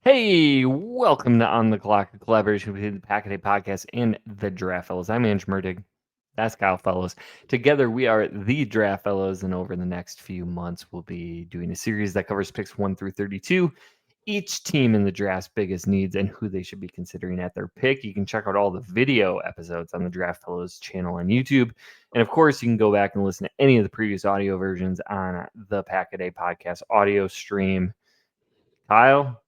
Hey, welcome to On the Clock, a collaboration between the Pack-A-Day Podcast and the Draft Fellows. I'm Ange Murdig. That's Kyle Fellows. Together, we are the Draft Fellows, and over the next few months, we'll be doing a series that covers picks 1 through 32, each team in the draft's biggest needs and who they should be considering at their pick. You can check out all the video episodes on the Draft Fellows channel on YouTube. And of course, you can go back and listen to any of the previous audio versions on the Pack-A-Day Podcast audio stream. Kyle,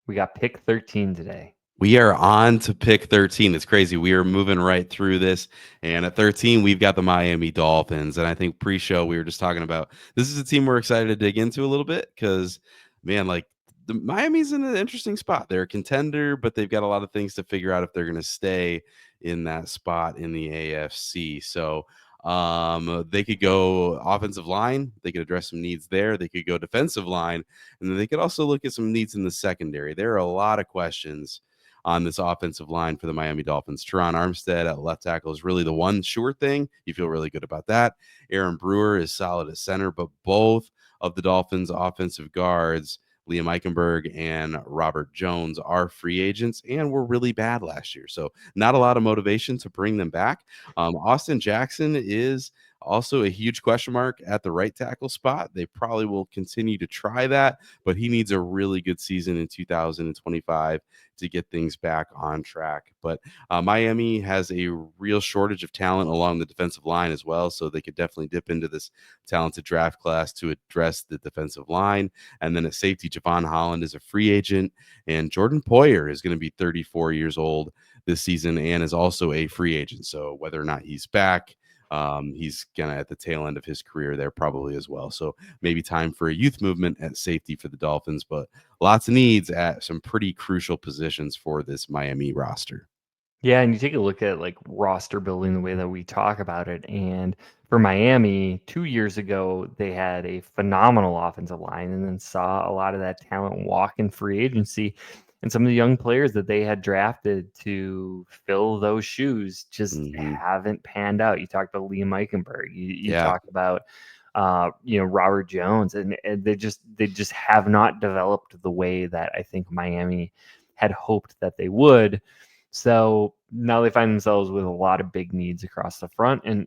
we got pick 13 today. We are on to pick 13. It's crazy. We are moving right through this. And at 13, we've got the Miami Dolphins. And I think pre-show, we were just talking about this is a team we're excited to dig into a little bit because, man, like the Miami's in an interesting spot. They're a contender, but they've got a lot of things to figure out if they're going to stay in that spot in the AFC. So they could go offensive line, they could address some needs there, they could go defensive line, and then they could also look at some needs in the secondary. There are a lot of questions on this offensive line for the Miami Dolphins. Teron Armstead at left tackle is really the one sure thing. You feel really good about that. Aaron Brewer is solid at center, but both of the Dolphins offensive guards, Liam Eichenberg and Robert Jones, are free agents and were really bad last year. So not a lot of motivation to bring them back. Austin Jackson is also a huge question mark at the right tackle spot. They probably will continue to try that, but he needs a really good season in 2025 to get things back on track. But Miami has a real shortage of talent along the defensive line as well, so they could definitely dip into this talented draft class to address the defensive line. And then at safety, Javon Holland is a free agent, and Jordan Poyer is going to be 34 years old this season and is also a free agent. So whether or not he's back, he's gonna at the tail end of his career there probably as well. So maybe time for a youth movement at safety for the Dolphins, but lots of needs at some pretty crucial positions for this Miami roster. Yeah, and you take a look at like roster building the way that we talk about it. And for Miami, 2 years ago, they had a phenomenal offensive line and then saw a lot of that talent walk in free agency. And some of the young players that they had drafted to fill those shoes just haven't panned out. You talked about Liam Eichenberg. You talked about Robert Jones, and they just have not developed the way that I think Miami had hoped that they would. So now they find themselves with a lot of big needs across the front. And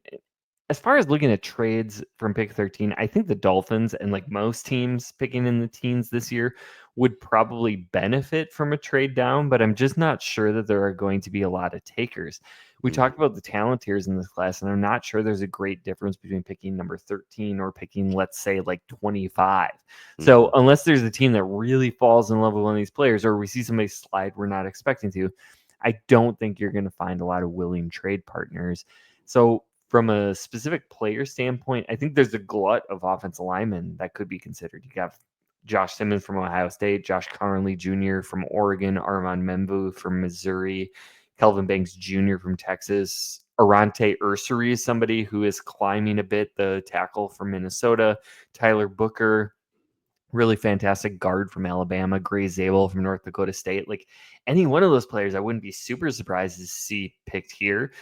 as far as looking at trades from pick 13, I think the Dolphins and like most teams picking in the teens this year would probably benefit from a trade down, but I'm just not sure that there are going to be a lot of takers. We talked about the talent tiers in this class, and I'm not sure there's a great difference between picking number 13 or picking, let's say, like 25. So unless there's a team that really falls in love with one of these players, or we see somebody slide we're not expecting to, I don't think you're going to find a lot of willing trade partners. So from a specific player standpoint, I think there's a glut of offensive linemen that could be considered. You got Josh Simmons from Ohio State, Josh Conley Jr. from Oregon, Armand Membu from Missouri, Kelvin Banks Jr. from Texas, Arante Ursary is somebody who is climbing a bit, the tackle from Minnesota, Tyler Booker, really fantastic guard from Alabama, Gray Zabel from North Dakota State. Like any one of those players, I wouldn't be super surprised to see picked here.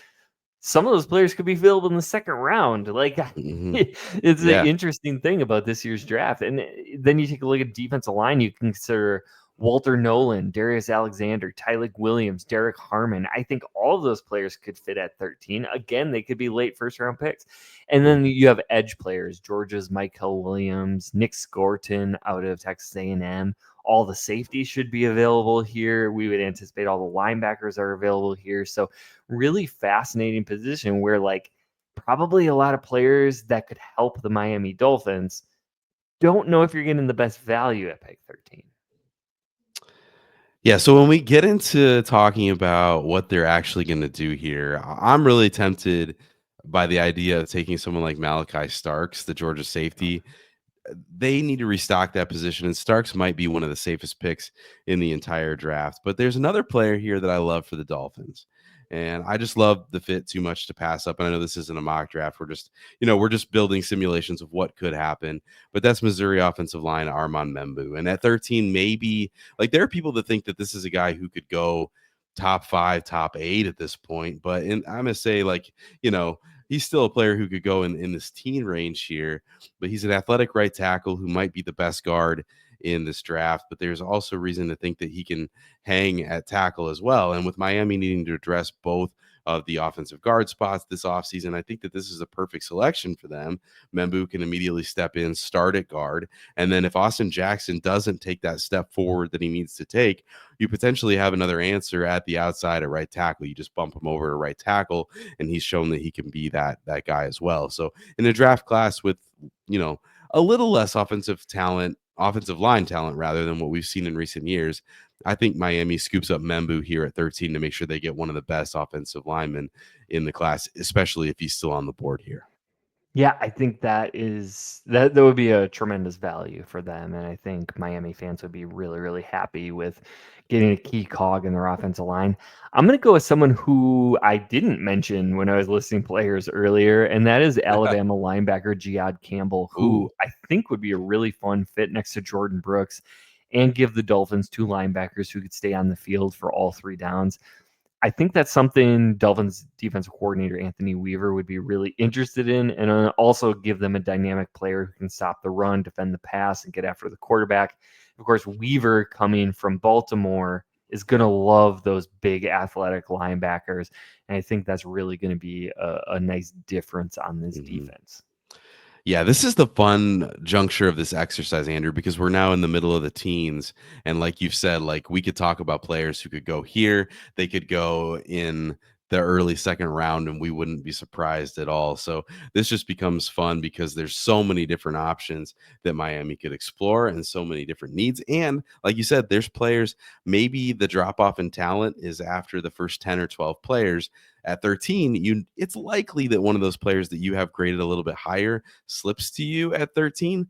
Some of those players could be available in the second round. Like it's an interesting thing about this year's draft. And then you take a look at defensive line, you can consider Walter Nolan, Darius Alexander, Tylik Williams, Derek Harmon. I think all of those players could fit at 13. Again, they could be late first round picks. And then you have edge players, Georgia's Michael Williams, Nick Scorton out of Texas A&M. All the safeties should be available here. We would anticipate all the linebackers are available here. So really fascinating position where like probably a lot of players that could help the Miami Dolphins. Don't know if you're getting the best value at pick 13. Yeah, so when we get into talking about what they're actually going to do here, I'm really tempted by the idea of taking someone like Malachi Starks, the Georgia safety. They need to restock that position, and Starks might be one of the safest picks in the entire draft. But there's another player here that I love for the Dolphins, and I just love the fit too much to pass up. And I know this isn't a mock draft. We're just building simulations of what could happen. But that's Missouri offensive line Armand Membu. And at 13, maybe like there are people that think that this is a guy who could go top 5, top 8 at this point. But I'm gonna say he's still a player who could go in this teen range here, but he's an athletic right tackle who might be the best guard in this draft. But there's also reason to think that he can hang at tackle as well. And with Miami needing to address both of the offensive guard spots this offseason, I think that this is a perfect selection for them. Membu can immediately step in, start at guard. And then if Austin Jackson doesn't take that step forward that he needs to take, you potentially have another answer at the outside at right tackle. You just bump him over to right tackle, and he's shown that he can be that guy as well. So in a draft class with, a little less offensive line talent rather than what we've seen in recent years, I think Miami scoops up Membu here at 13 to make sure they get one of the best offensive linemen in the class, especially if he's still on the board here. Yeah, I think that would be a tremendous value for them, and I think Miami fans would be really, really happy with getting a key cog in their offensive line. I'm going to go with someone who I didn't mention when I was listing players earlier, and that is Alabama linebacker Jihad Campbell, who Ooh. I think would be a really fun fit next to Jordan Brooks and give the Dolphins two linebackers who could stay on the field for all three downs. I think that's something Dolphins defensive coordinator Anthony Weaver would be really interested in, and also give them a dynamic player who can stop the run, defend the pass, and get after the quarterback. Of course, Weaver, coming from Baltimore, is going to love those big athletic linebackers, and I think that's really going to be a nice difference on this defense. Yeah, this is the fun juncture of this exercise, Andrew, because we're now in the middle of the teens. And like you've said, like we could talk about players who could go here. They could go in the early second round and we wouldn't be surprised at all. So this just becomes fun because there's so many different options that Miami could explore and so many different needs. And like you said, there's players, maybe the drop off in talent is after the first 10 or 12 players. At 13, it's likely that one of those players that you have graded a little bit higher slips to you at 13.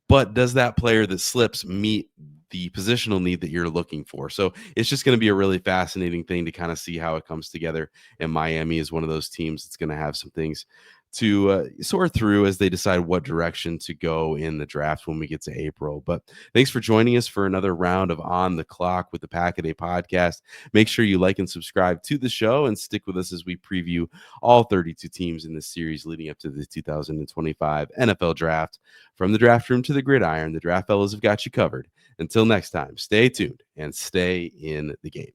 But does that player that slips meet the positional need that you're looking for? So it's just going to be a really fascinating thing to kind of see how it comes together. And Miami is one of those teams that's going to have some things to sort through as they decide what direction to go in the draft when we get to April. But thanks for joining us for another round of On the Clock with the Pack a Day podcast. Make sure you like and subscribe to the show and stick with us as we preview all 32 teams in this series leading up to the 2025 NFL Draft. From the draft room to the gridiron, the Draft Fellows have got you covered. Until next time, stay tuned and stay in the game.